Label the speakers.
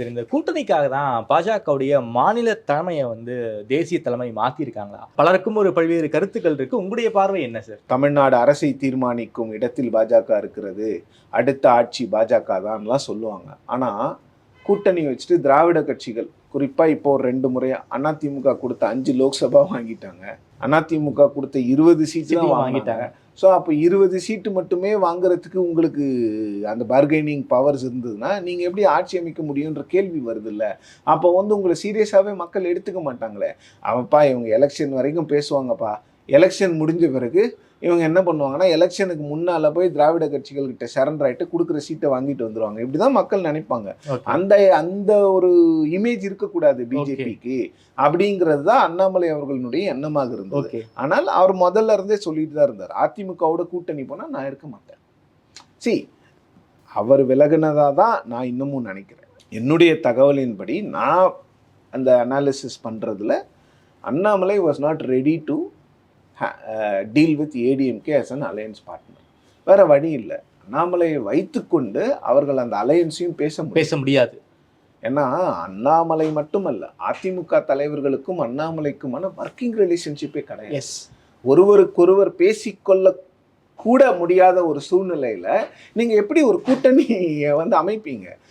Speaker 1: சரி, இந்த கூட்டணிக்காக தான் பாஜகவுடைய மாநில தலைமையை வந்து தேசிய தலைமை மாத்திருக்காங்களா? பலருக்கும் ஒரு பல்வேறு கருத்துக்கள் இருக்கு. உங்களுடைய பார்வை என்ன சார்?
Speaker 2: தமிழ்நாடு அரசை தீர்மானிக்கும் இடத்தில் பாஜக இருக்கிறது, அடுத்த ஆட்சி பாஜக தான்லாம் சொல்லுவாங்க. ஆனா கூட்டணி வச்சுட்டு திராவிட கட்சிகள் குறிப்பா இப்போ 2 முறையா அதிமுக கொடுத்த 5 லோக்சபா வாங்கிட்டாங்க. அதிமுக கொடுத்த 20 சீட்டு தான் வாங்கிட்டாங்க. ஸோ அப்போ 20 சீட்டு மட்டுமே வாங்குறதுக்கு உங்களுக்கு அந்த பார்கெனிங் பவர்ஸ் இருந்ததுன்னா நீங்கள் எப்படி ஆட்சி அமைக்க முடியுன்ற கேள்வி வருதுல்ல. அப்போ வந்து உங்களை சீரியஸாகவே மக்கள் எடுத்துக்க மாட்டாங்களே. அவப்பா இவங்க எலெக்ஷன் வரைக்கும் பேசுவாங்கப்பா, எலெக்ஷன் முடிஞ்ச பிறகு இவங்க என்ன பண்ணுவாங்கன்னா எலெக்ஷனுக்கு முன்னால் போய் திராவிட கட்சிகள்கிட்ட சரண்டர் ஆகிட்டு கொடுக்குற சீட்டை வாங்கிட்டு வந்துடுவாங்க. இப்படி தான் மக்கள் நினைப்பாங்க. அந்த அந்த ஒரு இமேஜ் இருக்கக்கூடாது பிஜேபிக்கு அப்படிங்கிறது தான் அண்ணாமலை அவர்களுடைய எண்ணமாக இருந்தது. ஆனால் அவர் முதல்ல இருந்தே சொல்லிட்டு தான் இருந்தார், அதிமுகவோட கூட்டணி போனால் நான் இருக்க மாட்டேன். அவர் விலகினதாக தான் நான் இன்னமும் நினைக்கிறேன். என்னுடைய தகவலின்படி நான் அந்த அனாலிசிஸ் பண்ணுறதுல Annamalai was not ready to deal with ADMK as an alliance partner. வேற வழி இல்லை. அண்ணாமலையை வைத்துக்கொண்டு அவர்கள் அந்த அலையன்ஸையும் பேச முடியாது. ஏன்னா அண்ணாமலை மட்டுமல்ல, அதிமுக தலைவர்களுக்கும் அண்ணாமலைக்குமான ஒர்க்கிங் ரிலேஷன்ஷிப்பே கிடையாது. ஒருவருக்கொருவர் பேசிக்கொள்ள கூட முடியாத ஒரு சூழ்நிலையில நீங்க எப்படி ஒரு கூட்டணியை வந்து அமைப்பீங்க?